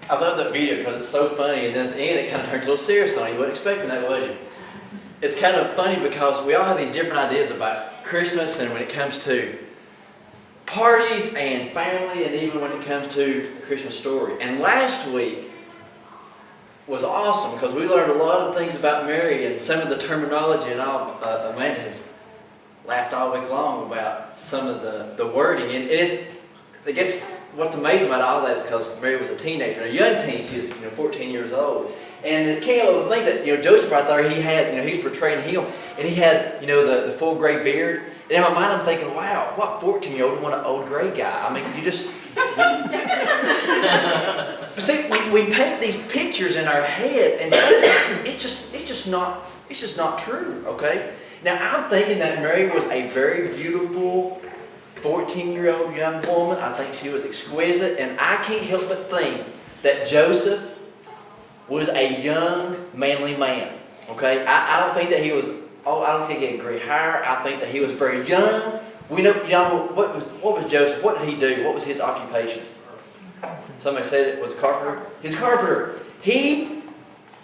I love that video because it's so funny, and then at the end it kind of turns a little serious on you. You wasn't expecting that, was you? It's kind of funny because we all have these different ideas about Christmas and when it comes to parties and family, and even when it comes to the Christmas story. And last week was awesome because we learned a lot of things about Mary and some of the terminology, and all. Amanda has laughed all week long about some of the wording, and I guess what's amazing about all that is because Mary was a teenager, a young teen. She was 14 years old. And it can't help but think that, Joseph right there, he had, he's portraying him, and he had, the full gray beard. And in my mind, I'm thinking, wow, what 14-year-old would want an old gray guy? I mean, you just... But see, we paint these pictures in our head, and it's just not true, okay? Now, I'm thinking that Mary was a very beautiful 14-year-old young woman. I think she was exquisite, and I can't help but think that Joseph was a young, manly man. Okay, I don't think that he was. I don't think he had gray hair. I think that he was very young. We know, what was Joseph? What did he do? What was his occupation? Somebody said it was carpenter. He's a carpenter. He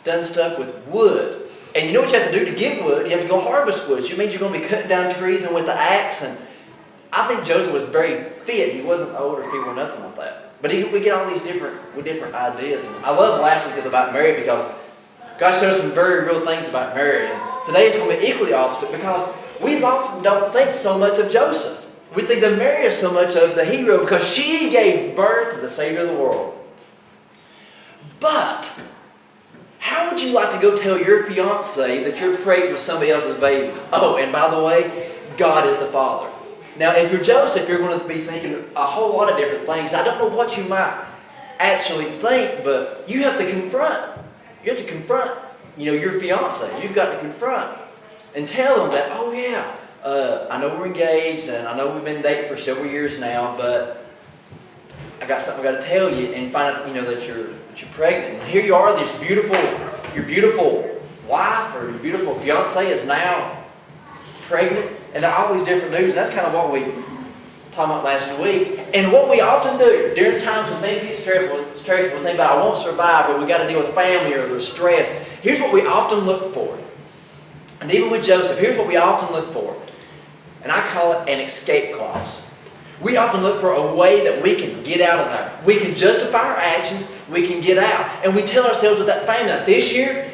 done stuff with wood. And you know what you have to do to get wood? You have to go harvest wood. So it means you're going to be cutting down trees and with the axe. And I think Joseph was very fit. He wasn't old or feeble or nothing like that. But we get all these different ideas. And I love last week about Mary because God showed us some very real things about Mary. And today it's going to be equally opposite because we often don't think so much of Joseph. We think that Mary is so much of the hero because she gave birth to the Savior of the world. But how would you like to go tell your fiancé that you're pregnant with somebody else's baby? Oh, and by the way, God is the Father. Now, if you're Joseph, you're going to be thinking a whole lot of different things. I don't know what you might actually think, but you have to confront. You have to confront, your fiancé. You've got to confront and tell them that, oh yeah, I know we're engaged and I know we've been dating for several years now, but I got something I got to tell you, and find out, that you're pregnant. And here you are, your beautiful wife or your beautiful fiancé is now pregnant. And all these different news, and that's kind of what we talked about last week. And what we often do during times when things get stressful, we think about I won't survive, or we got to deal with family, or there's stress. Here's what we often look for. And even with Joseph, here's what we often look for. And I call it an escape clause. We often look for a way that we can get out of there. We can justify our actions, we can get out. And we tell ourselves with that family, that this year,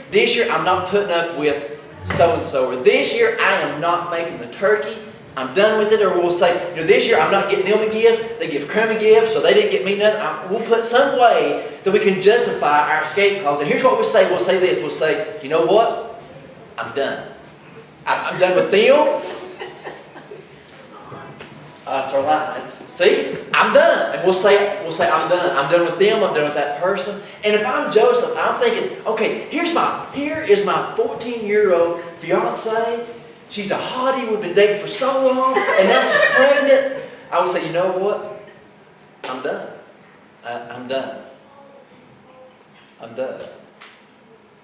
I'm not putting up with so-and-so, or this year I am not making the turkey, I'm done with it. Or we'll say, this year I'm not getting them a gift, they give Crum a gift, so they didn't get me nothing. We'll put some way that we can justify our escape clause. And here's what we'll say this, we'll say, you know what, I'm done. I'm done with them. That's our line. See, I'm done. And we'll say I'm done. I'm done with them. I'm done with that person. And if I'm Joseph, I'm thinking, okay, here is my 14-year-old fiancée. She's a hottie. We've been dating for so long, and now she's pregnant. I would say, you know what? I'm done. I'm done. I'm done.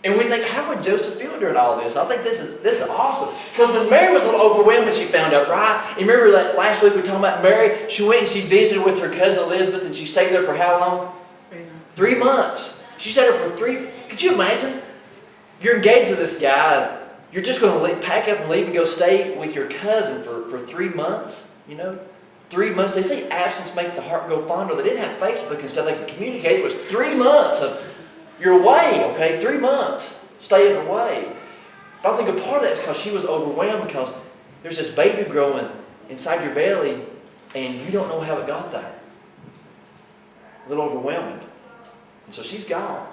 And we think, how would Joseph feel during all this? I think this is awesome. Because when Mary was a little overwhelmed when she found out, right? You remember that last week we were talking about Mary? She went and she visited with her cousin Elizabeth, and she stayed there for how long? 3 months. She stayed there for 3. Could you imagine? You're engaged to this guy. You're just going to pack up and leave and go stay with your cousin for 3 months. 3 months. They say absence makes the heart go fonder. They didn't have Facebook and stuff. They could communicate. It was 3 months of you're away, okay? 3 months staying away. But I think a part of that is because she was overwhelmed because there's this baby growing inside your belly and you don't know how it got there. A little overwhelming. And so she's gone.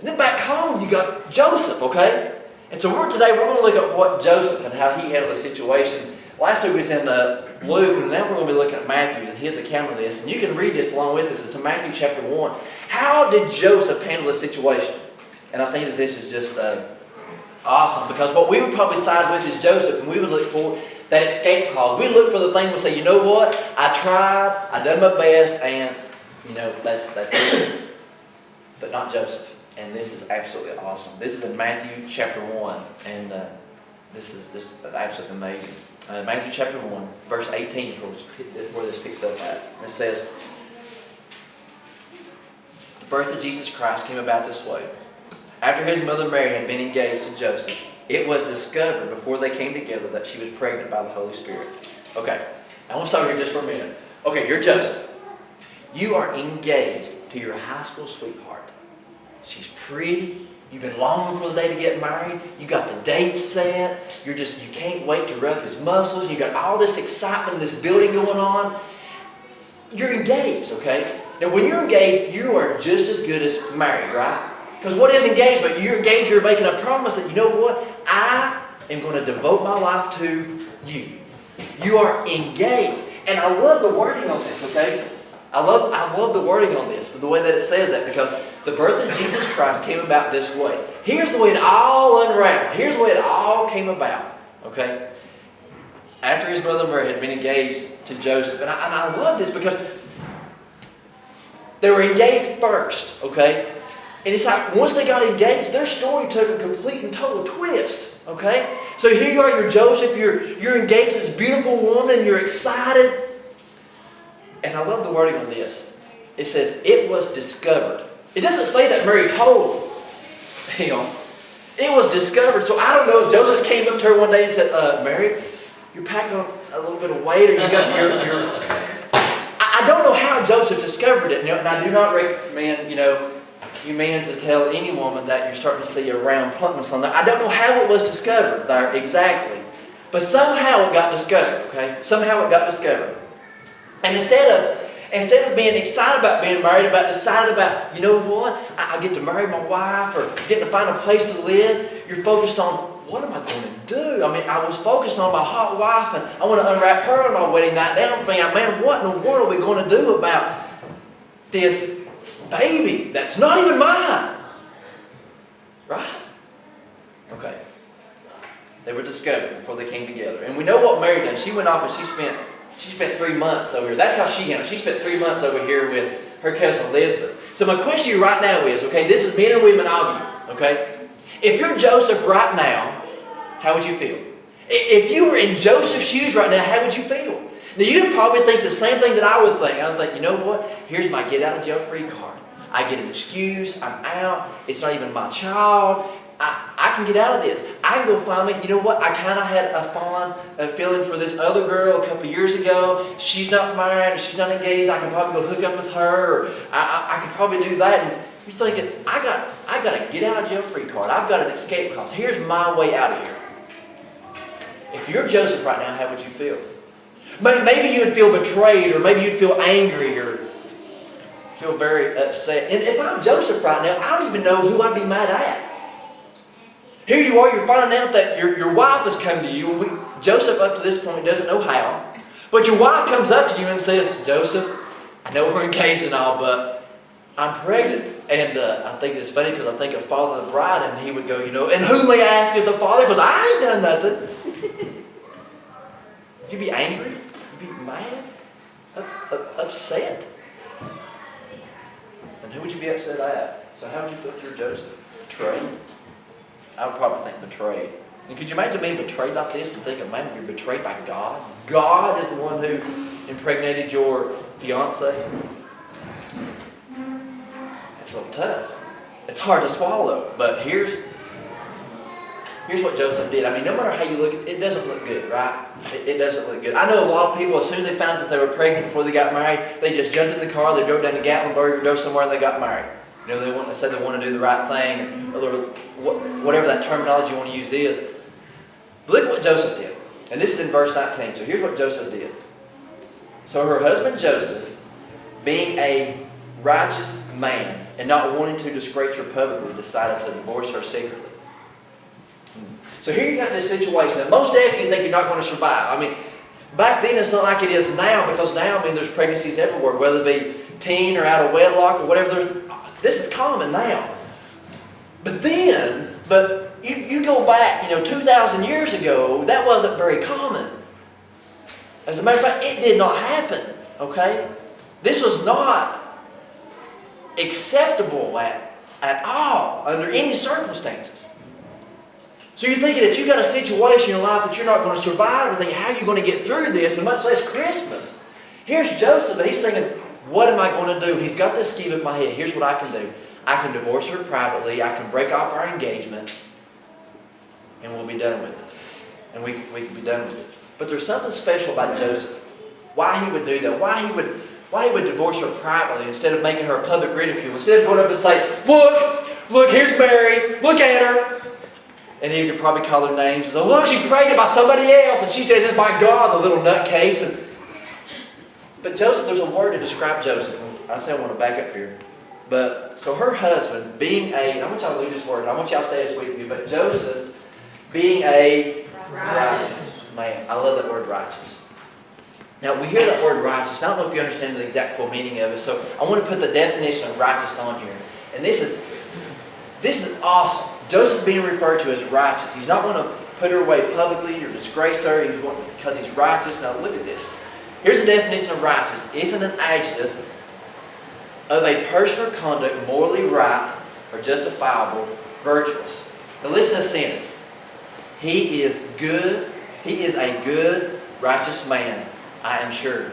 And then back home you got Joseph, okay? And so today we're going to look at what Joseph and how he handled the situation. Last week we was in Luke, and now we're going to be looking at Matthew and his account of this. And you can read this along with us. It's in Matthew chapter 1. How did Joseph handle the situation? And I think that this is just awesome, because what we would probably side with is Joseph, and we would look for that escape clause. We look for the thing we say, you know what? I tried, I done my best, and that's it. But not Joseph. And this is absolutely awesome. This is in Matthew chapter 1, and this is absolutely amazing. Matthew chapter 1, verse 18 is where this picks up at. And it says, the birth of Jesus Christ came about this way. After his mother Mary had been engaged to Joseph, it was discovered before they came together that she was pregnant by the Holy Spirit. Okay, I want to stop here just for a minute. Okay, you're Joseph. You are engaged to your high school sweetheart. She's pretty. You've been longing for the day to get married. You got the date set. You can't wait to rub his muscles. You got all this excitement, this building going on. You're engaged, okay? Now, when you're engaged, you are just as good as married, right? Because what is engagement? You're engaged, you're making a promise that, you know what? I am going to devote my life to you. You are engaged. And I love the wording on this, okay? I love the wording on this, the way that it says that, because the birth of Jesus Christ came about this way. Here's the way it all unraveled. Here's the way it all came about, okay? After his mother Mary had been engaged to Joseph. And I love this because they were engaged first, okay? And it's like, once they got engaged, their story took a complete and total twist, okay? So here you are, you're Joseph, you're engaged to this beautiful woman, and you're excited. And I love the wording on this. It says, it was discovered. It doesn't say that Mary told him. It was discovered. So I don't know if Joseph came up to her one day and said, Mary, you're packing on a little bit of weight, or you got your I don't know how Joseph discovered it. And I do not recommend, you men to tell any woman that you're starting to see a round plumpness on there. I don't know how it was discovered there exactly. But somehow it got discovered, okay? Somehow it got discovered. And instead of being excited about being married, deciding about, you know what, I get to marry my wife, or getting to find a place to live, you're focused on, what am I going to do? I mean, I was focused on my hot wife, and I want to unwrap her on our wedding night. Now I'm thinking, man, what in the world are we going to do about this baby that's not even mine? Right? Okay. They were discovered before they came together. And we know what Mary did. She went off and she spent 3 months over here. That's how she handled it. She spent 3 months over here with her cousin Elizabeth. So my question to you right now is, okay, this is men and women of you, okay? If you're Joseph right now, how would you feel? If you were in Joseph's shoes right now, how would you feel? Now, you'd probably think the same thing that I would think. I would think, you know what? Here's my get-out-of-jail-free card. I get an excuse. I'm out. It's not even my child. I can get out of this. I can go find me. You know what? I kind of had a fond feeling for this other girl a couple years ago. She's not married. She's not engaged. I can probably go hook up with her. Or I could probably do that. And you're thinking, I got a get-out-of-jail-free card. I've got an escape clause. Here's my way out of here. If you're Joseph right now, how would you feel? Maybe you would feel betrayed, or maybe you'd feel angry, or feel very upset. And if I'm Joseph right now, I don't even know who I'd be mad at. Here you are, you're finding out that your wife has come to you. And Joseph, up to this point, doesn't know how. But your wife comes up to you and says, Joseph, I know we're engaged and all, but I'm pregnant. And I think it's funny because I think of Father of the Bride, and he would go, and who may I ask is the father? Because I ain't done nothing. You'd be angry. You'd be mad. Upset. And who would you be upset at? So how would you feel if you're Joseph? Betrayed? I would probably think betrayed. And could you imagine being betrayed like this and thinking, man, you're betrayed by God? God is the one who impregnated your fiance? It's a little tough. It's hard to swallow. But here's what Joseph did. I mean, no matter how you look, it doesn't look good, right? It doesn't look good. I know a lot of people, as soon as they found out that they were pregnant before they got married, they just jumped in the car, they drove down to Gatlinburg or drove somewhere, and they got married. They said they want to do the right thing, or whatever that terminology you want to use is. But look at what Joseph did. And this is in verse 19. So here's what Joseph did. So her husband Joseph, being a righteous man and not wanting to disgrace her publicly, decided to divorce her secretly. So here you got this situation. And most days you think you're not going to survive. I mean, back then it's not like it is now, because now, there's pregnancies everywhere, whether it be teen or out of wedlock or whatever. This is common now. But you go back, 2,000 years ago, that wasn't very common. As a matter of fact, it did not happen, okay? This was not acceptable at all, under any circumstances. So you're thinking that you've got a situation in life that you're not going to survive, or thinking, how are you going to get through this, and much less Christmas? Here's Joseph, and he's thinking, what am I going to do? And he's got this scheme in my head. Here's what I can do. I can divorce her privately. I can break off our engagement. And we'll be done with it. And we can be done with it. But there's something special about Joseph. Why he would do that. Why he would divorce her privately instead of making her a public ridicule. Instead of going up and saying, look, here's Mary. Look at her. And he could probably call her names. So, look, she's pregnant by somebody else. And she says, it's by God, the little nutcase. But Joseph, there's a word to describe Joseph. I say I want to back up here. But, so her husband, being I want y'all to lose this word. I want y'all to say this with me. But Joseph, being a righteous man. I love that word righteous. Now, we hear that word righteous. I don't know if you understand the exact full meaning of it. So, I want to put the definition of righteous on here. And this is awesome. Joseph being referred to as righteous. He's not going to put her away publicly or disgrace her because he's righteous. Now look at this. Here's the definition of righteous. It's an adjective of a person or conduct morally right or justifiable, virtuous. Now listen to the sentence. He is good. He is a good, righteous man, I am sure.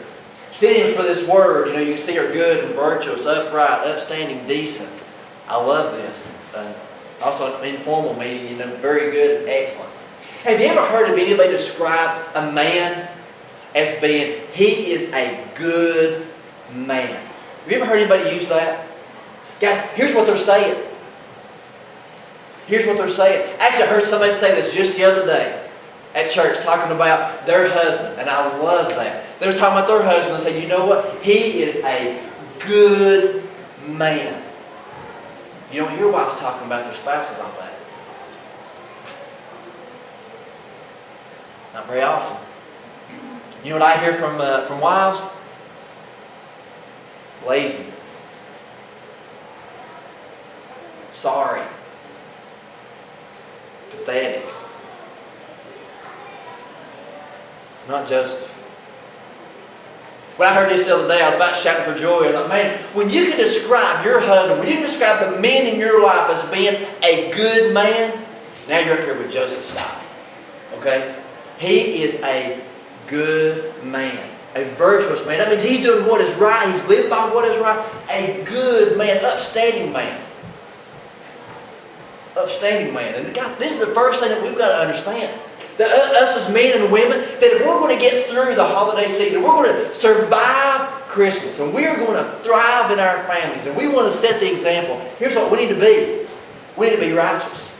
Synonyms for this word, you can see are good and virtuous, upright, upstanding, decent. I love this. Also an informal meaning, very good and excellent. Have you ever heard of anybody describe a man as being, he is a good man? Have you ever heard anybody use that? Guys, here's what they're saying. Here's what they're saying. Actually, I heard somebody say this just the other day at church, talking about their husband, and I love that. They were talking about their husband and saying, you know what? He is a good man. You don't hear wives talking about their spouses like that. Not very often. You know what I hear from wives? Lazy. Sorry. Pathetic. Not Joseph. When I heard this the other day, I was about shouting for joy. I was like, man, when you can describe your husband, when you can describe the men in your life as being a good man, now you're up here with Joseph's style. Okay? He is a good man. A virtuous man. That means he's doing what is right. He's lived by what is right. A good man. Upstanding man. Upstanding man. And guys, this is the first thing that we've got to understand. That us as men and women, that if we're going to get through the holiday season, we're going to survive Christmas, and we're going to thrive in our families, and we want to set the example. Here's what we need to be. We need to be righteous.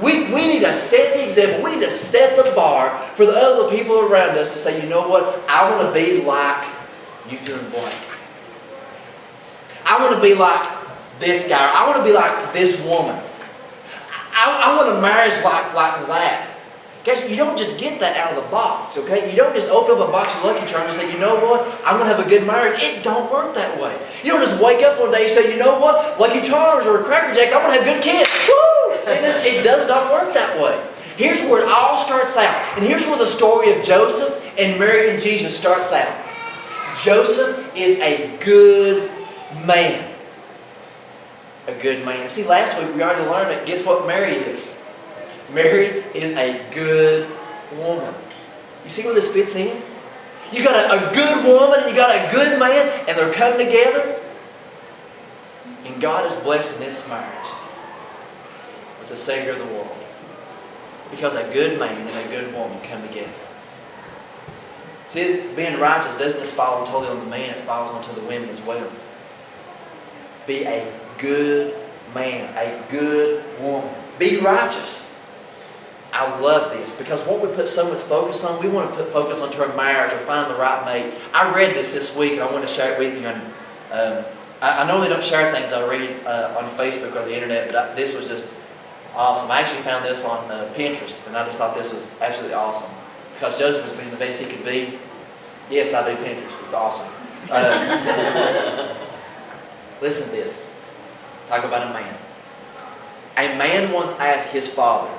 We need to set the example. We need to set the bar for the other people around us to say, you know what? I want to be like you fill in the blank. I want to be like this guy. I want to be like this woman. I want a marriage like that. Guys, you don't just get that out of the box, okay? You don't just open up a box of Lucky Charms and say, you know what? I'm going to have a good marriage. It don't work that way. You don't just wake up one day and say, you know what? Lucky Charms or Cracker Jacks, I'm going to have good kids. Woo! It does not work that way. Here's where it all starts out. And here's where the story of Joseph and Mary and Jesus starts out. Joseph is a good man. A good man. See, last week we already learned that. Guess what Mary is? Mary is a good woman. You see where this fits in? You got a good woman and you got a good man, and they're coming together. And God is blessing this marriage with the Savior of the world. Because a good man and a good woman come together. See, being righteous doesn't just fall totally on the man, it falls onto the women as well. Be a good man, a good woman. Be righteous. I love this because what we put so much focus on, we want to put focus onto our marriage or find the right mate. I read this week and I want to share it with you. And I normally don't share things I read on Facebook or the internet, but this was just awesome. I actually found this on Pinterest, and I just thought this was absolutely awesome because Joseph was being the best he could be. Yes, I do Pinterest. It's awesome. Listen to this. Talk about a man. A man once asked his father,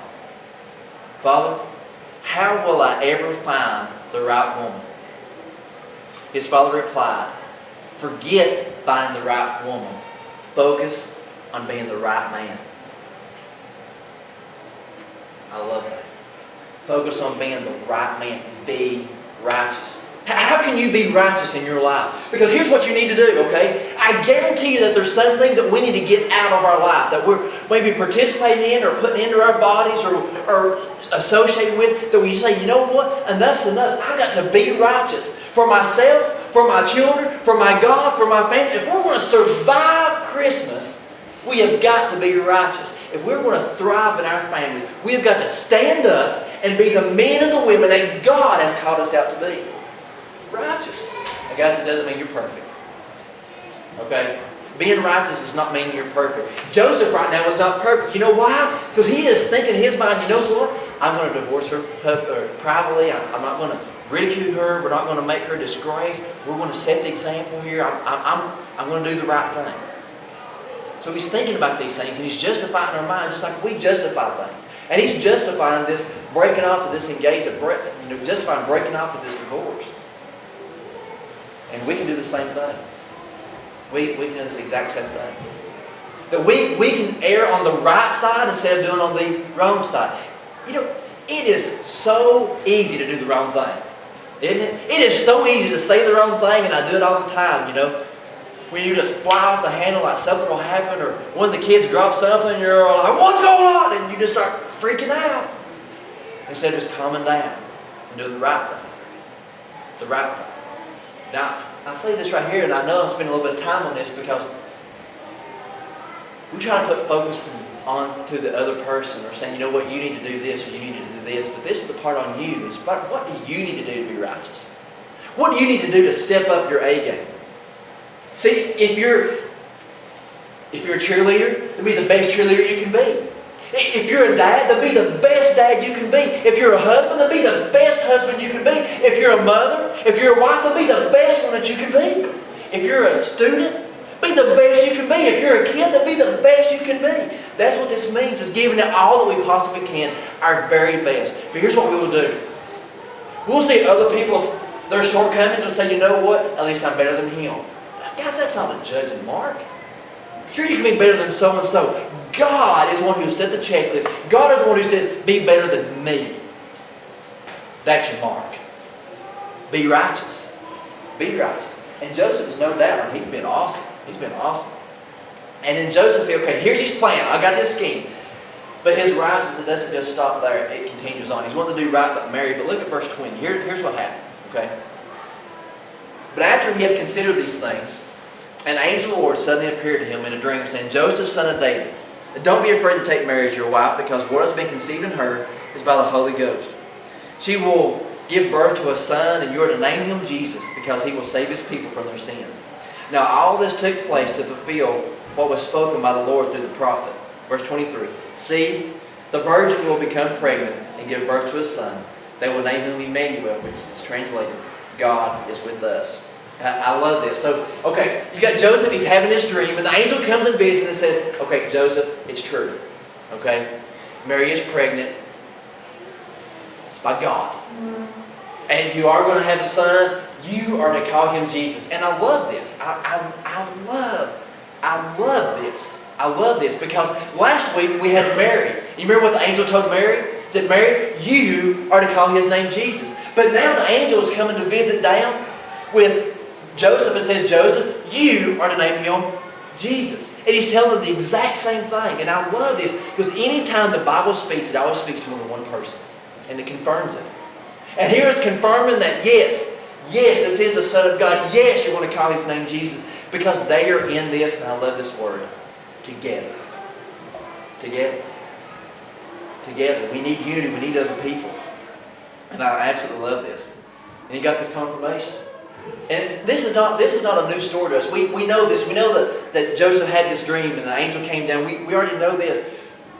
"Father, how will I ever find the right woman?" His father replied, "Forget finding the right woman. Focus on being the right man." I love that. Focus on being the right man. Be righteous. How can you be righteous in your life? Because here's what you need to do, okay? I guarantee you that there's some things that we need to get out of our life that we're maybe participating in or putting into our bodies or associating with, that we say, you know what? Enough's enough. I got to be righteous for myself, for my children, for my God, for my family. If we're going to survive Christmas, we have got to be righteous. If we're going to thrive in our families, we have got to stand up and be the men and the women that God has called us out to be. Righteous. Now guys, it doesn't mean you're perfect. Okay? Being righteous does not mean you're perfect. Joseph right now is not perfect. You know why? Because he is thinking in his mind, you know what? I'm going to divorce her privately. I'm not going to ridicule her. We're not going to make her a disgrace. We're going to set the example here. I'm going to do the right thing. So he's thinking about these things, and he's justifying our mind just like we justify things. And he's justifying this breaking off of this engagement, justifying breaking off of this divorce. And we can do the same thing. We can do this exact same thing. That we can err on the right side instead of doing on the wrong side. You know, it is so easy to do the wrong thing. Isn't it? It is so easy to say the wrong thing, and I do it all the time, you know. When you just fly off the handle like something will happen, or one of the kids drops something and you're like, what's going on? And you just start freaking out. Instead of just calming down and doing the right thing. The right thing. Now, I say this right here, and I know I'm spending a little bit of time on this because we try to put focus on to the other person or saying, you know what, you need to do this or you need to do this. But this is the part on you. It's about what do you need to do to be righteous? What do you need to do to step up your A game? See, if you're a cheerleader, to be the best cheerleader you can be. If you're a dad, to be the best dad you can be. If you're a husband, to be the best husband you can be. If you're a mother, if you're a wife, to be the best one that you can be. If you're a student, be the best you can be. If you're a kid, to be the best you can be. That's what this means, is giving it all that we possibly can, our very best. But here's what we will do. We'll see other people's, their shortcomings and say, you know what, at least I'm better than him. Guys, that's not a judging mark. Sure, you can be better than so-and-so. God is the one who set the checklist. God is the one who says, be better than me. That's your mark. Be righteous. Be righteous. And Joseph is no doubt, he's been awesome. He's been awesome. And then Joseph, okay, here's his plan. I got this scheme. But his righteousness, it doesn't just stop there. It continues on. He's wanting to do right but marry. But look at verse 20. Here's what happened. Okay. But after he had considered these things, an angel of the Lord suddenly appeared to him in a dream, saying, Joseph, son of David, don't be afraid to take Mary as your wife, because what has been conceived in her is by the Holy Ghost. She will give birth to a son, and you are to name him Jesus, because he will save his people from their sins. Now all this took place to fulfill what was spoken by the Lord through the prophet. Verse 23. See, the virgin will become pregnant and give birth to a son. They will name him Emmanuel, which is translated, God is with us. I love this. So, okay, you got Joseph, he's having this dream, and the angel comes and visits and says, okay, Joseph, it's true. Okay? Mary is pregnant. It's by God. And you are going to have a son. You are to call him Jesus. And I love this. I love this. I love this because last week we had Mary. You remember what the angel told Mary? He said, Mary, you are to call his name Jesus. But now the angel is coming to visit down with Joseph and says, Joseph, you are to name him Jesus. And he's telling them the exact same thing. And I love this because anytime the Bible speaks, it always speaks to only one person. And it confirms it. And here it's confirming that yes, this is the Son of God. Yes, you want to call his name Jesus because they are in this, and I love this word, together. Together. Together. We need unity. We need other people. And I absolutely love this. And he got this confirmation. And this is not a new story to us. We know this. We know that Joseph had this dream and the angel came down. We already know this.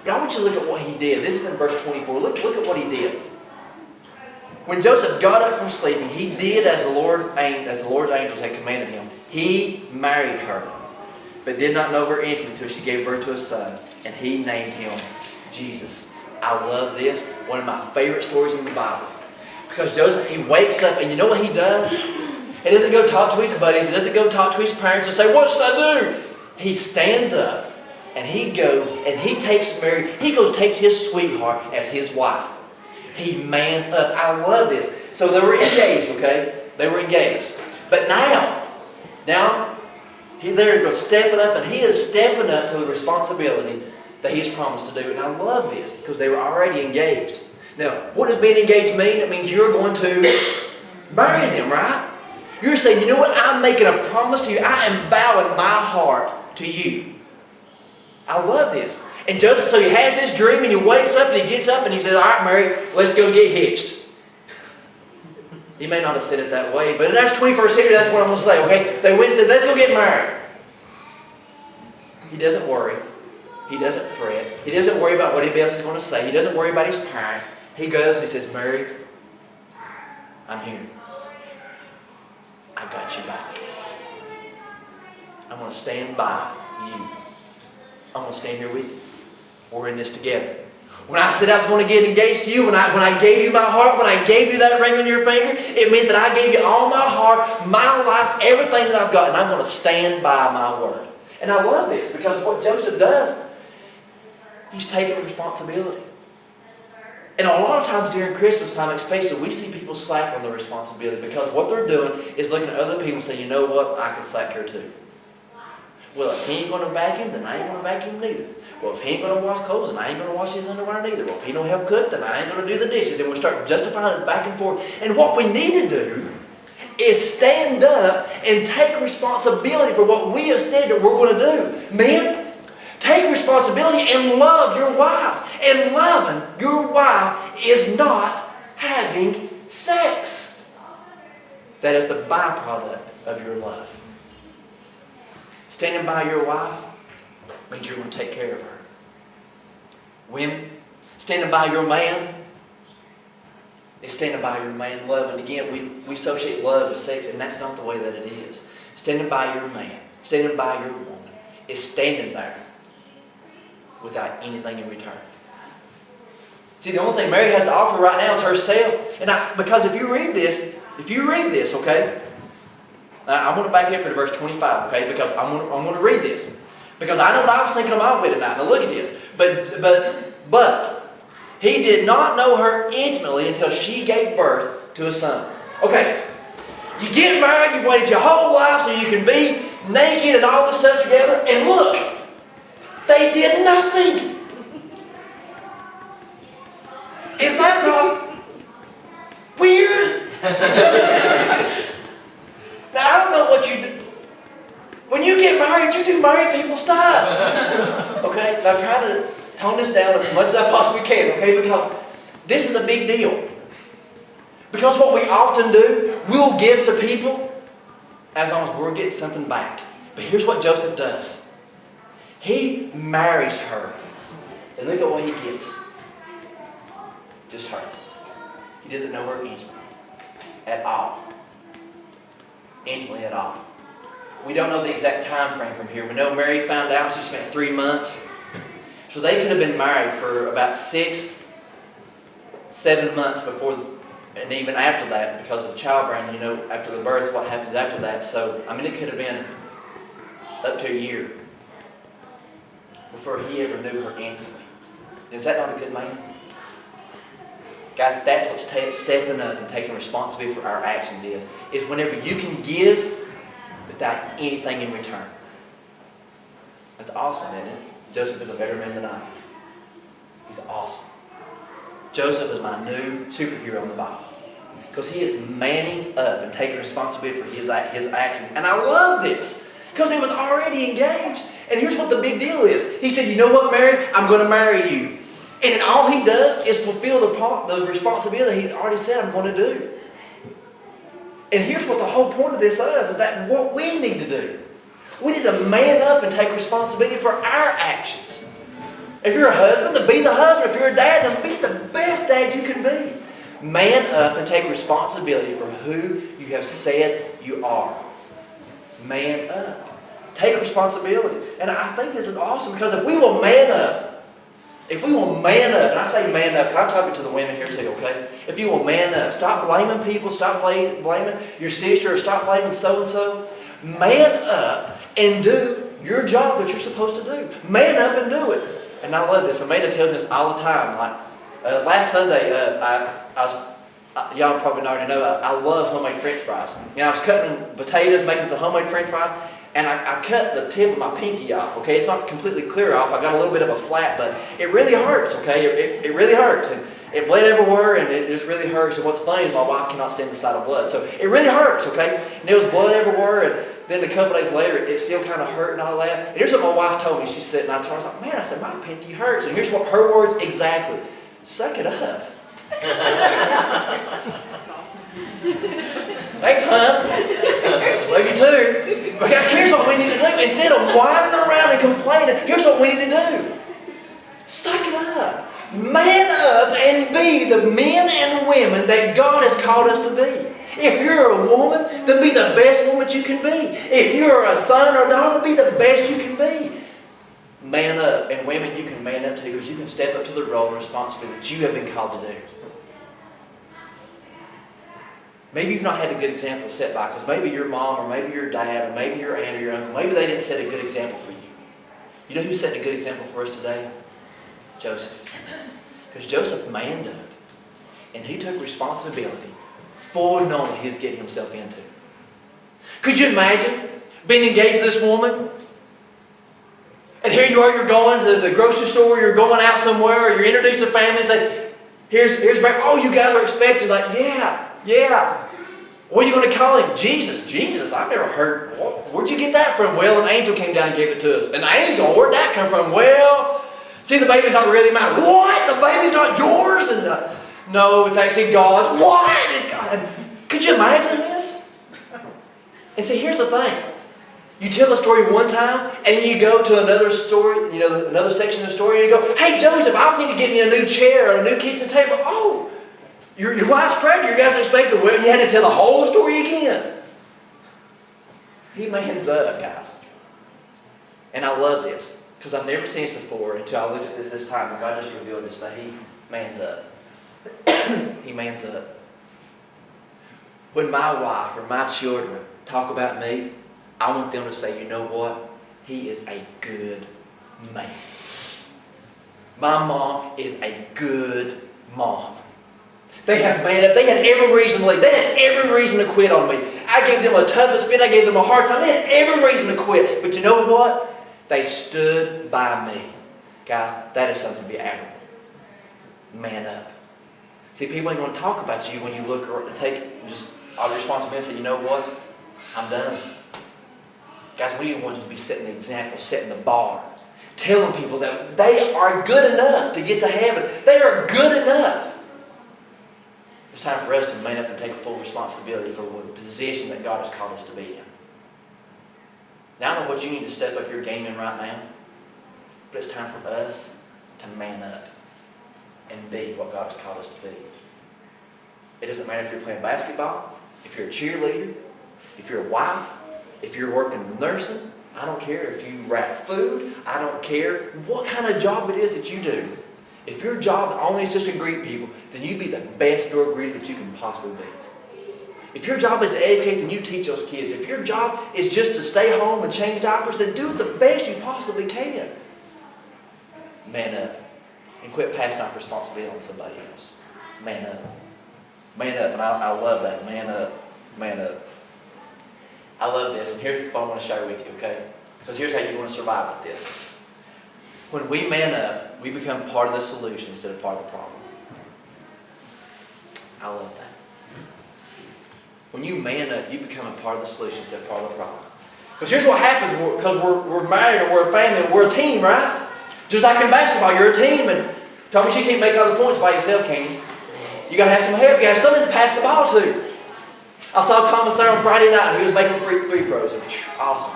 But I want you to look at what he did. This is in verse 24. Look at what he did. When Joseph got up from sleeping, he did as the Lord's angels had commanded him. He married her, but did not know her intimately until she gave birth to a son, and he named him Jesus. I love this. One of my favorite stories in the Bible. Because Joseph, he wakes up, and you know what he does? He doesn't go talk to his buddies. He doesn't go talk to his parents and say, what should I do? He stands up, and he goes, and he takes Mary. He goes, takes his sweetheart as his wife. He mans up. I love this. So they were engaged, okay? They were engaged. But now they're stepping up, and he is stepping up to the responsibility that he's promised to do. And I love this because they were already engaged. Now, what does being engaged mean? It means you're going to marry them, right? You're saying, you know what? I'm making a promise to you. I am vowing my heart to you. I love this. And Joseph, so he has this dream, and he wakes up, and he gets up, and he says, all right, Mary, let's go get hitched. He may not have said it that way, but in our 21st century, that's what I'm going to say, okay? They went and said, let's go get married. He doesn't worry. He doesn't fret. He doesn't worry about what anybody else is going to say. He doesn't worry about his parents. He goes and he says, Mary, I'm here. I got you back. I'm going to stand by you. I'm going to stand here with you. We're in this together. When I said I was going to get engaged to you, when I gave you my heart, when I gave you that ring on your finger, it meant that I gave you all my heart, my life, everything that I've got, and I'm going to stand by my word. And I love this because what Joseph does, he's taking responsibility. And a lot of times during Christmas time, especially, we see people slack on their responsibility because what they're doing is looking at other people and saying, you know what, I can slack here too. Well, if he ain't going to vacuum, then I ain't going to vacuum neither. Well, if he ain't going to wash clothes, then I ain't going to wash his underwear neither. Well, if he don't help cook, then I ain't going to do the dishes. And we'll start justifying us back and forth. And what we need to do is stand up and take responsibility for what we have said that we're going to do. Men, take responsibility and love your wife. And loving your wife is not having sex. That is the byproduct of your love. Standing by your wife means you're going to take care of her. Women, standing by your man is standing by your man. Love, and again, we associate love with sex, and that's not the way that it is. Standing by your man, standing by your woman, is standing there without anything in return. See, the only thing Mary has to offer right now is herself. And because if you read this, okay, I'm going to back up to verse 25, okay, because I'm going to read this. Because I know what I was thinking on my way tonight. Now look at this. But he did not know her intimately until she gave birth to a son. Okay, you get married, you've waited your whole life so you can be naked and all this stuff together, and look, they did nothing. Is that not weird? Now, I don't know what you do. When you get married, you do married people stuff. Okay? Now, I'm trying to tone this down as much as I possibly can, okay? Because this is a big deal. Because what we often do, we'll give to people as long as we're getting something back. But here's what Joseph does. He marries her. And look at what he gets. Just her. He doesn't know her intimately. At all. Intimately at all. We don't know the exact time frame from here. We know Mary found out she spent 3 months. So they could have been married for about 6, 7 months before, and even after that, because of childbearing, you know, after the birth, what happens after that. So, I mean, it could have been up to a year before he ever knew her intimately. Is that not a good man? Guys, that's what stepping up and taking responsibility for our actions is whenever you can give without anything in return. That's awesome, isn't it? Joseph is a better man than I am. He's awesome. Joseph is my new superhero in the Bible. Because he is manning up and taking responsibility for his actions. And I love this. Because he was already engaged. And here's what the big deal is. He said, you know what, Mary? I'm going to marry you. And then all he does is fulfill the responsibility he's already said I'm going to do. And here's what the whole point of this is that what we need to do. We need to man up and take responsibility for our actions. If you're a husband, then be the husband. If you're a dad, then be the best dad you can be. Man up and take responsibility for who you have said you are. Man up. Take responsibility. And I think this is awesome because if we will man up, and I say man up, because I'm talking to the women here too, okay? If you will man up, stop blaming people, stop blaming your sister, or stop blaming so-and-so. Man up and do your job that you're supposed to do. Man up and do it. And I love this. Amanda tells me this all the time. Like last Sunday, I y'all probably already know, I love homemade French fries. And I was cutting potatoes, making some homemade French fries, and I cut the tip of my pinky off, okay? It's not completely clear off. I got a little bit of a flat, but it really hurts, okay? It really hurts. And it bled everywhere, and it just really hurts. And what's funny is my wife cannot stand the sight of blood. So it really hurts, okay? And there was blood everywhere, and then a couple days later, it still kind of hurt and all that. And here's what my wife told me. She said, and I told her, I was like, man, I said, my pinky hurts. And here's what her words exactly. Suck it up. Thanks, hon. Love you too. But guys, here's what we need to do. Instead of whining around and complaining, here's what we need to do. Suck it up. Man up and be the men and women that God has called us to be. If you're a woman, then be the best woman you can be. If you're a son or a daughter, be the best you can be. Man up. And women, you can man up too, because you can step up to the role and responsibility that you have been called to do. Maybe you've not had a good example set by, because maybe your mom or maybe your dad or maybe your aunt or your uncle, maybe they didn't set a good example for you. You know who's setting a good example for us today? Joseph. Because Joseph manned up and he took responsibility for knowing what he was getting himself into. Could you imagine being engaged to this woman? And here you are, you're going to the grocery store, you're going out somewhere, or you're introduced to family and say, here's oh, you guys are expected. Like, yeah. What are you going to call him? Jesus. Jesus? I've never heard. Where'd you get that from? Well, an angel came down and gave it to us. An angel? Where'd that come from? Well, see, the baby's not really mine. What? The baby's not yours? And no, it's actually God's. What? It's God. Could you imagine this? And see, here's the thing. You tell the story one time, and then you go to another story, another section of the story, and you go, hey, Joseph, I was need to get me a new chair or a new kitchen table. Oh, your wife's pregnant. You guys are expected. Well, you had to tell the whole story again. He mans up, guys. And I love this, because I've never seen this before until I looked at this time, and God just revealed this, that he mans up. He mans up. When my wife or my children talk about me, I want them to say, you know what? He is a good man. My mom is a good mom. They have manned up. They had every reason to leave. They had every reason to quit on me. I gave them a tough spin. I gave them a hard time. They had every reason to quit. But you know what? They stood by me. Guys, that is something to be admirable. Man up. See, people ain't going to talk about you when you look or take just all the responsibility and say, you know what? I'm done. Guys, we want you to be setting the example, setting the bar. Telling people that they are good enough to get to heaven. They are good enough. It's time for us to man up and take full responsibility for the position that God has called us to be in. Now I know what you need to step up your game in right now, but it's time for us to man up and be what God has called us to be. It doesn't matter if you're playing basketball, if you're a cheerleader, if you're a wife, if you're working nursing. I don't care if you wrap food. I don't care what kind of job it is that you do. If your job only is just to greet people, then you be the best door greeter that you can possibly be. If your job is to educate, then you teach those kids. If your job is just to stay home and change diapers, then do it the best you possibly can. Man up. And quit passing off responsibility on somebody else. Man up. Man up. And I love that. Man up. Man up. I love this. And here's what I want to share with you, okay? Because here's how you're going to survive with this. When we man up, we become part of the solution instead of part of the problem. I love that. When you man up, you become a part of the solution instead of part of the problem. Because here's what happens, because we're married or we're a family, we're a team, right? Just like in basketball, you're a team, and tell me you can't make all the points by yourself, can you? You got to have some help. You got to have somebody to pass the ball to. I saw Thomas there on Friday night, and he was making free throws. Awesome.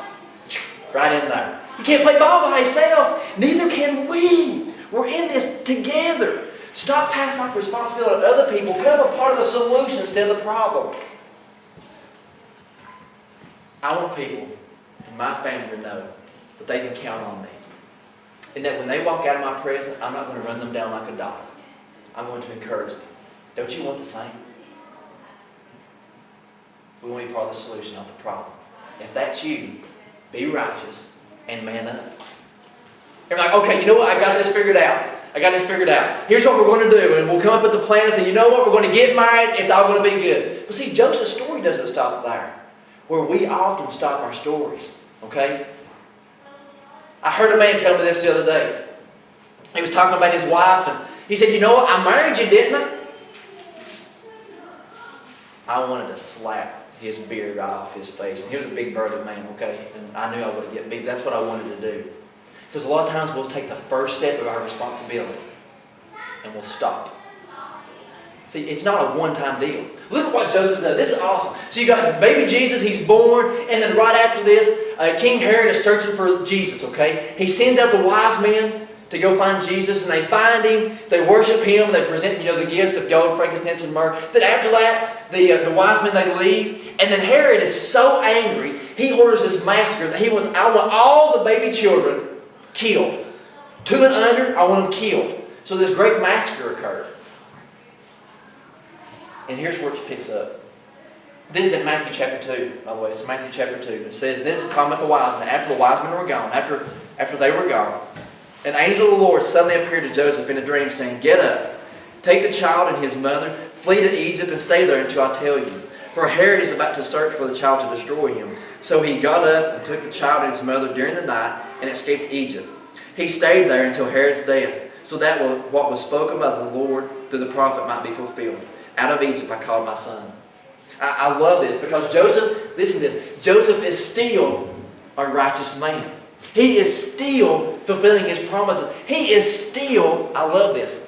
Right in there. You can't play ball by yourself. Neither can we. We're in this together. Stop passing off responsibility to other people. Become a part of the solution instead of the problem. I want people in my family to know that they can count on me. And that when they walk out of my presence, I'm not going to run them down like a dog. I'm going to encourage them. Don't you want the same? We want to be part of the solution, not the problem. If that's you, be righteous and man up. You're like, okay, you know what? I got this figured out. I got this figured out. Here's what we're going to do. And we'll come up with the plan and say, you know what? We're going to get married. It's all going to be good. But see, Joseph's story doesn't stop there. Where we often stop our stories. Okay? I heard a man tell me this the other day. He was talking about his wife. And he said, you know what? I married you, didn't I? I wanted to slap his beard right off his face. And he was a big burly man, okay? And I knew I would get big. That's what I wanted to do. Because a lot of times we'll take the first step of our responsibility and we'll stop. See, it's not a one-time deal. Look at what Joseph does. This is awesome. So you got baby Jesus, he's born, and then right after this, King Herod is searching for Jesus, okay? He sends out the wise men to go find Jesus, and they find him, they worship him, they present, the gifts of gold, frankincense, and myrrh. Then after that, the wise men, they leave, and then Herod is so angry, he orders this massacre that I want all the baby children killed. 2 and under, I want them killed. So this great massacre occurred. And here's where it picks up. This is in Matthew chapter 2, by the way. It's Matthew chapter 2. It says, this is talking about the wise men. After the wise men were gone, after they were gone, an angel of the Lord suddenly appeared to Joseph in a dream, saying, get up, take the child and his mother, flee to Egypt and stay there until I tell you. For Herod is about to search for the child to destroy him. So he got up and took the child and his mother during the night and escaped Egypt. He stayed there until Herod's death, so that what was spoken by the Lord through the prophet might be fulfilled. Out of Egypt I called my son. I love this because Joseph, listen to this, Joseph is still a righteous man. He is still fulfilling his promises. He is still, I love this,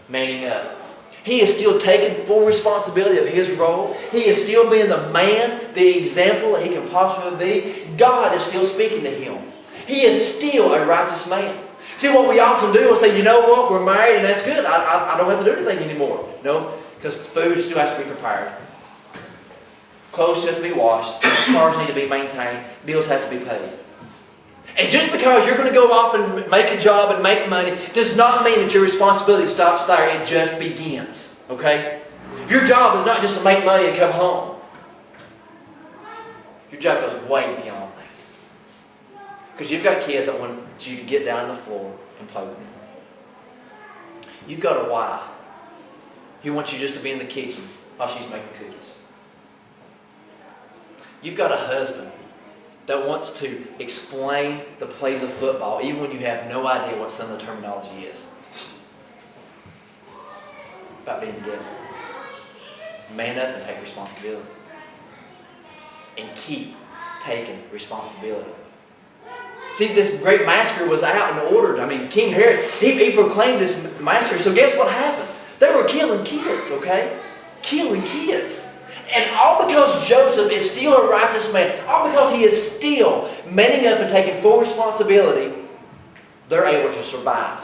manning up. He is still taking full responsibility of his role. He is still being the man, the example that he can possibly be. God is still speaking to him. He is still a righteous man. See, what we often do is say, you know what, we're married and that's good. I don't have to do anything anymore. No, because food still has to be prepared. Clothes still have to be washed. Cars need to be maintained. Bills have to be paid. And just because you're going to go off and make a job and make money does not mean that your responsibility stops there. It just begins. Okay? Your job is not just to make money and come home. Your job goes way beyond that. Because you've got kids that want you to get down on the floor and play with them. You've got a wife who wants you just to be in the kitchen while she's making cookies. You've got a husband that wants to explain the plays of football even when you have no idea what some of the terminology is. About being together. Man up and take responsibility. And keep taking responsibility. See, this great massacre was out and ordered. I mean, King Herod, he proclaimed this massacre. So guess what happened? They were killing kids, okay? Killing kids. And all because Joseph is still a righteous man, all because he is still manning up and taking full responsibility, they're able to survive.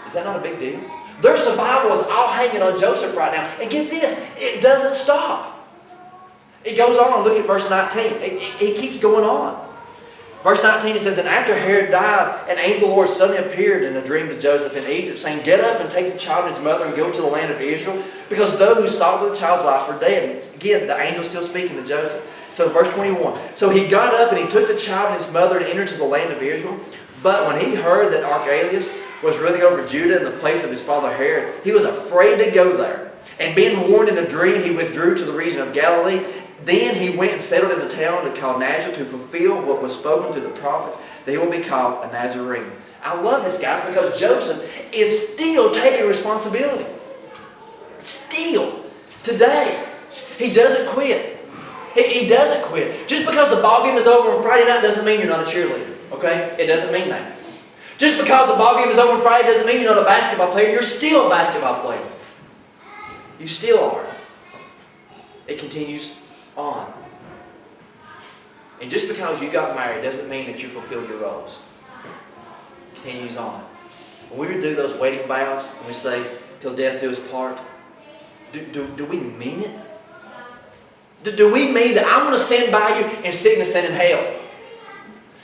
Is that not a big deal? Their survival is all hanging on Joseph right now. And get this, it doesn't stop. It goes on. Look at verse 19. It keeps going on. Verse 19, it says, and after Herod died, an angel of the Lord suddenly appeared in a dream to Joseph in Egypt, saying, get up and take the child and his mother and go to the land of Israel, because those who sought for the child's life are dead. Again, the angel still speaking to Joseph. So verse 21, so he got up and he took the child and his mother and entered to the land of Israel. But when he heard that Archelaus was ruling over Judah in the place of his father Herod, he was afraid to go there. And being warned in a dream, he withdrew to the region of Galilee. Then he went and settled in a town called Nazareth to fulfill what was spoken to the prophets, that he will be called a Nazarene. I love this, guys, because Joseph is still taking responsibility. Still. Today. He doesn't quit. He doesn't quit. Just because the ball game is over on Friday night doesn't mean you're not a cheerleader. Okay? It doesn't mean that. Just because the ball game is over on Friday doesn't mean you're not a basketball player. You're still a basketball player. You still are. It continues on. And just because you got married doesn't mean that you fulfilled your roles. It continues on. When we do those wedding vows and we say, till death do us part, do we mean it? Do we mean that I'm going to stand by you in sickness and in health?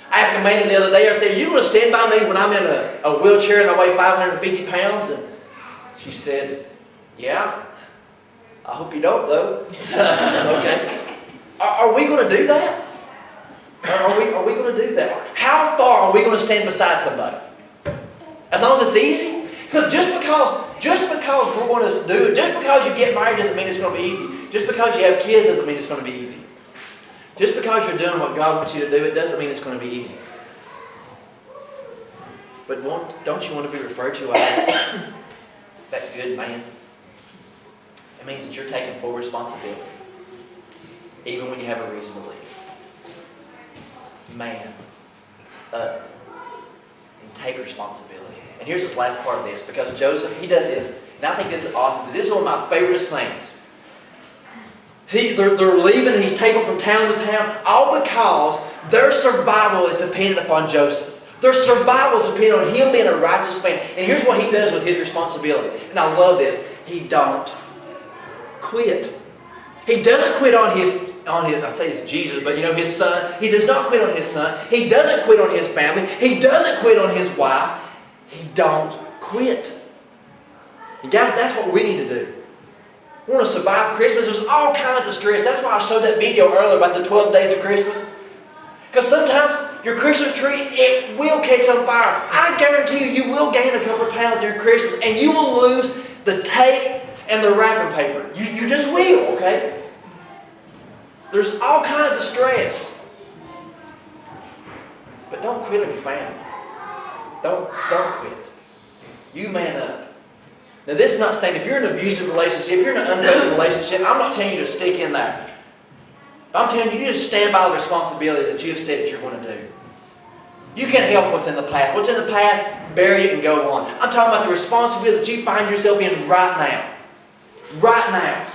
I asked a man the other day, I said, you going to stand by me when I'm in a wheelchair and I weigh 550 pounds? And she said, yeah. I hope you don't, though. Okay. Are we going to do that? Are we going to do that? How far are we going to stand beside somebody? As long as it's easy. Because just because we're going to do it, just because you get married doesn't mean it's going to be easy. Just because you have kids doesn't mean it's going to be easy. Just because you're doing what God wants you to do, it doesn't mean it's going to be easy. But don't you want to be referred to as that good man? It means that you're taking full responsibility, even when you have a reason to leave. Man up and take responsibility. And here's this last part of this, because Joseph, he does this, and I think this is awesome, because this is one of my favorite things. They're leaving, and he's taken from town to town, all because their survival is dependent upon Joseph. Their survival is dependent on him being a righteous man. And here's what he does with his responsibility. And I love this. He don't quit. He doesn't quit on his, I say it's Jesus, but his son. He does not quit on his son. He doesn't quit on his family. He doesn't quit on his wife. He don't quit. And guys, that's what we need to do. We want to survive Christmas. There's all kinds of stress. That's why I showed that video earlier about the 12 days of Christmas. Because sometimes your Christmas tree, it will catch on fire. I guarantee you, you will gain a couple of pounds during Christmas, and you will lose the tape and the wrapping paper. You just will, okay? There's all kinds of stress. But don't quit on your family. Don't quit. You man up. Now, this is not saying if you're in an abusive relationship, if you're in an unfaithful relationship, I'm not telling you to stick in there. I'm telling you, you just stand by the responsibilities that you've said that you're going to do. You can't help what's in the past. What's in the past, bury it and go on. I'm talking about the responsibility that you find yourself in right now. Right now.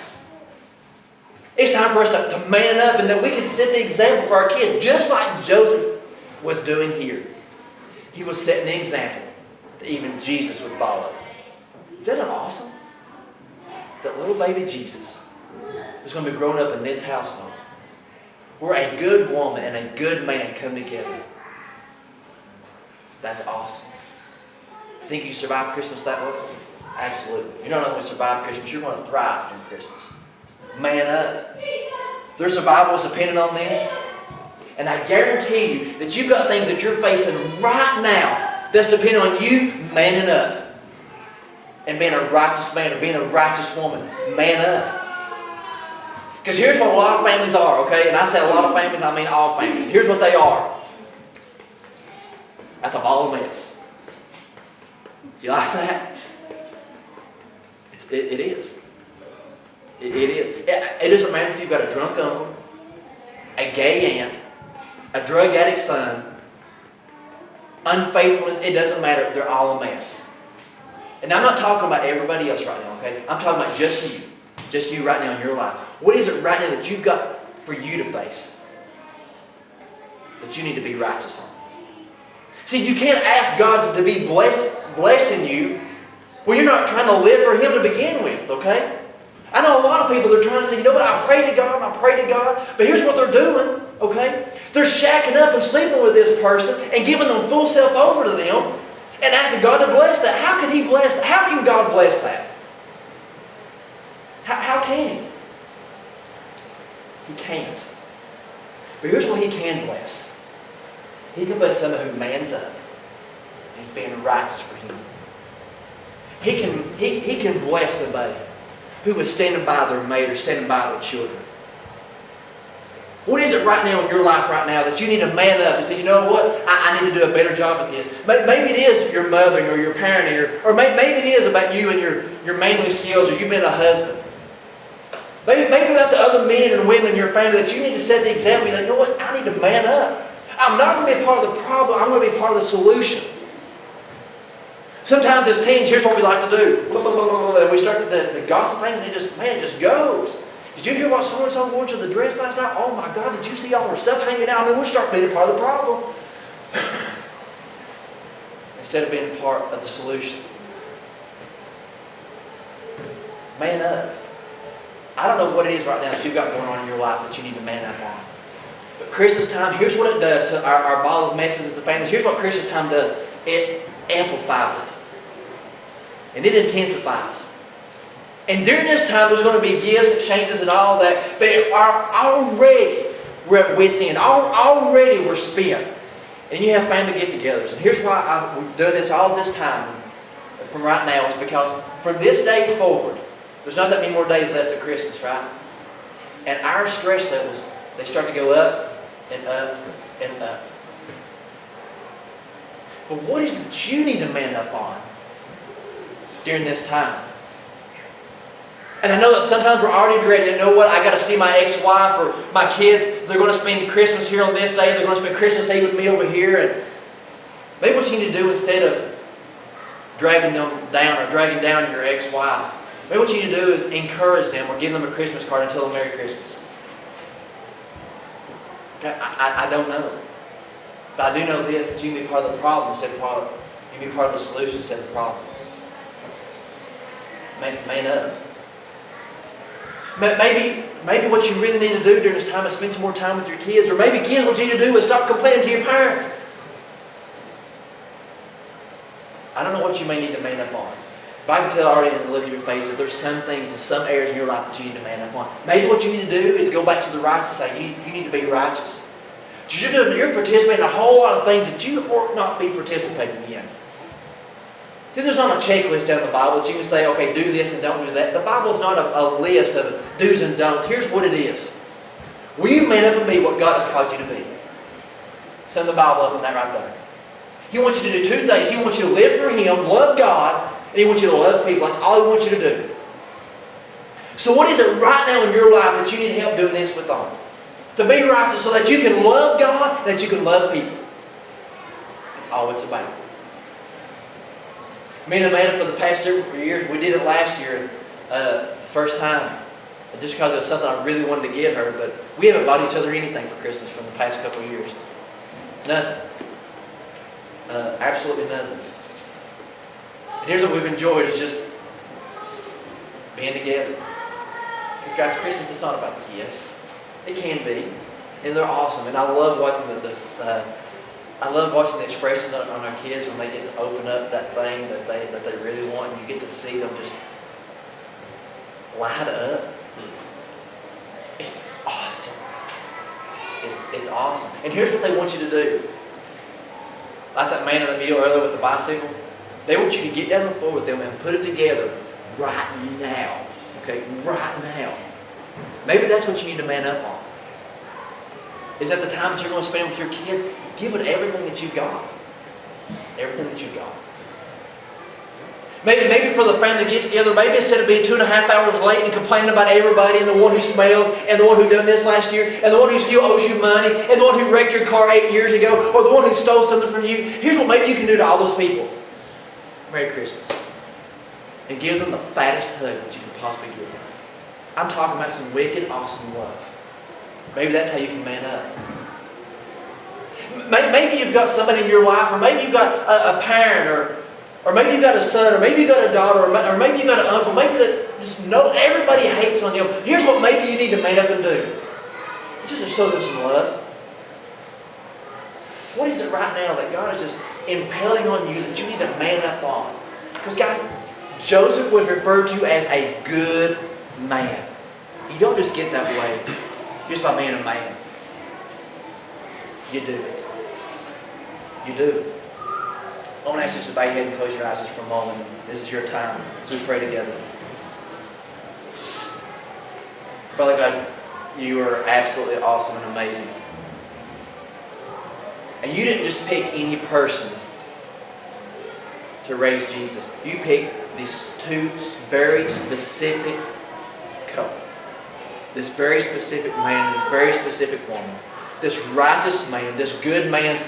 It's time for us to man up, and that we can set the example for our kids, just like Joseph was doing here. He was setting the example that even Jesus would follow. Isn't that awesome? That little baby Jesus is going to be growing up in this household, where a good woman and a good man come together. That's awesome. Think you survive Christmas that way? Absolutely. You're not only going to survive Christmas, you're going to thrive in Christmas. Man up. Their survival is dependent on this. And I guarantee you that you've got things that you're facing right now that's dependent on you manning up. And being a righteous man or being a righteous woman. Man up. Because here's what a lot of families are, okay? And I say a lot of families, I mean all families. Here's what they are. At the ball of mess. Do you like that? It is. It is. It doesn't matter if you've got a drunk uncle, a gay aunt, a drug addict son, unfaithfulness, it doesn't matter. They're all a mess. And I'm not talking about everybody else right now, okay? I'm talking about just you. Just you right now in your life. What is it right now that you've got for you to face? That you need to be righteous on? See, you can't ask God to be blessing you when you're not trying to live for Him to begin with, okay? I know a lot of people, they're trying to say, you know what, I pray to God, but here's what they're doing, okay? They're shacking up and sleeping with this person and giving them full self over to them and asking God to bless that. How can He bless that? How can God bless that? How can He? He can't. But here's what He can bless. He can bless someone who mans up and is being righteous for Him. He can bless somebody who is standing by their mate or standing by their children. What is it right now in your life right now that you need to man up and say, you know what, I need to do a better job at this. Maybe it is your mothering or your parenting, or maybe it is about you and your manly skills, or you've been a husband. Maybe about the other men and women in your family that you need to set the example. You're like, you know what, I need to man up. I'm not going to be a part of the problem, I'm going to be part of the solution. Sometimes as teens, here's what we like to do. And we start the gossip things, and it just goes. Did you hear what so-and-so wore to the dress last night? Oh my God, did you see all her stuff hanging out? I mean, we'll start being a part of the problem. Instead of being part of the solution. Man up. I don't know what it is right now that you've got going on in your life that you need to man up on. But Christmas time, here's what it does to our ball of messes as the families. Here's what Christmas time does. It amplifies it. And it intensifies. And during this time, there's going to be gifts, exchanges, and all that. But already we're at wit's end. Already we're spent. and you have family get-togethers. And here's why we've done this all this time from right now, is because from this day forward, there's not that many more days left of Christmas, right? And our stress levels, they start to go up and up and up. But what is it that you need to man up on during this time? And I know that sometimes we're already dreading, you know what, I got to see my ex-wife or my kids. They're going to spend Christmas here on this day. They're going to spend Christmas Eve with me over here. And maybe what you need to do, instead of dragging them down or dragging down your ex-wife, maybe what you need to do is encourage them or give them a Christmas card and tell them Merry Christmas. Okay? I don't know. But I do know this, that you can be part of the problem instead of part of, you can be part of the solution instead of the problem. Man up. Maybe what you really need to do during this time is spend some more time with your kids. Or maybe kids, what you need to do is stop complaining to your parents. I don't know what you may need to man up on. But I can tell already in the look of your face that there's some things in some areas in your life that you need to man up on. Maybe what you need to do is go back to the righteous side. You need to be righteous. You're participating in a whole lot of things that you ought not be participating in. See, there's not a checklist down the Bible that you can say, okay, do this and don't do that. The Bible is not a list of do's and don'ts. Here's what it is. Will you man up and be what God has called you to be? Sum the Bible up with that right there. He wants you to do two things. He wants you to live for Him, love God, and He wants you to love people. That's all He wants you to do. So what is it right now in your life that you need help doing this with on? To be righteous so that you can love God and that you can love people. That's all it's about. Me and Amanda, for the past several years, we did it last year, first time, just because it was something I really wanted to get her, but we haven't bought each other anything for Christmas from the past couple of years. Nothing. Absolutely nothing. And here's what we've enjoyed, is just being together. Because guys, Christmas is not about the gifts. It can be, and they're awesome. And I love watching I love watching the expressions on our kids when they get to open up that thing that they really want. And you get to see them just light up. It's awesome. It's awesome. And here's what they want you to do. Like that man in the video earlier with the bicycle. They want you to get down the floor with them and put it together right now. Okay, right now. Maybe that's what you need to man up on. Is that the time that you're going to spend with your kids? Give it everything that you've got. Everything that you've got. Maybe for the family that gets together, maybe instead of being 2.5 hours late and complaining about everybody and the one who smells and the one who done this last year and the one who still owes you money and the one who wrecked your car 8 years ago or the one who stole something from you, here's what maybe you can do to all those people. Merry Christmas. And give them the fattest hug that you can possibly give them. I'm talking about some wicked, awesome love. Maybe that's how you can man up. Maybe you've got somebody in your life, or maybe you've got a parent, or maybe you've got a son, or maybe you've got a daughter, or maybe you've got an uncle. Maybe that just everybody hates on them. Here's what maybe you need to man up and do. Just to show them some love. What is it right now that God is just impelling on you that you need to man up on? Because guys, Joseph was referred to as a good man. You don't just get that way just by being a man. You do it. You do it. I want to ask you to bow your head and close your eyes just for a moment. This is your time as we pray together. Father God, you are absolutely awesome and amazing. And you didn't just pick any person to raise Jesus. You picked these two very specific couple. This very specific man, this very specific woman. This righteous man, this good man,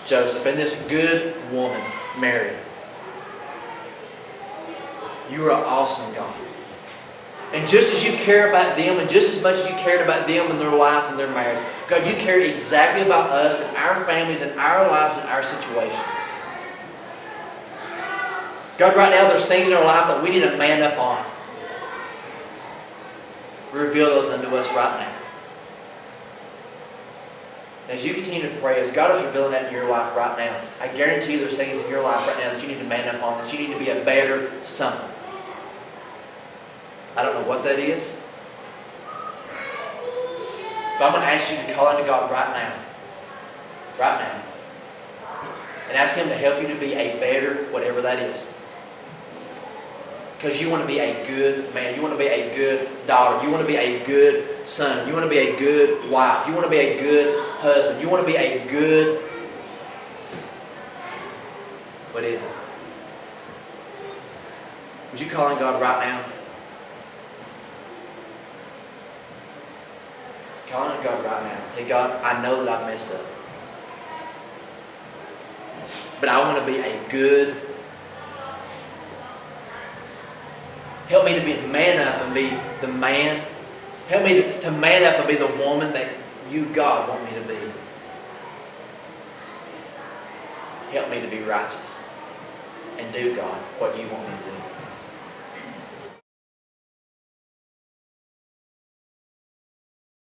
Joseph, and this good woman, Mary. You are an awesome God. And just as you care about them, and just as much as you cared about them in their life and their marriage, God, you care exactly about us and our families and our lives and our situation. God, right now there's things in our life that we need to man up on. Reveal those unto us right now. And as you continue to pray, as God is revealing that in your life right now, I guarantee you there's things in your life right now that you need to man up on, that you need to be a better something. I don't know what that is. But I'm going to ask you to call unto God right now. Right now. and ask Him to help you to be a better whatever that is. Because you want to be a good man. You want to be a good daughter. You want to be a good son. You want to be a good wife. You want to be a good husband. You want to be a good... What is it? Would you call on God right now? Call on God right now. Say, God, I know that I've messed up. But I want to be a good... Help me to be man up and be the man. Help me to man up and be the woman that you, God, want me to be. Help me to be righteous and do, God, what you want me to do.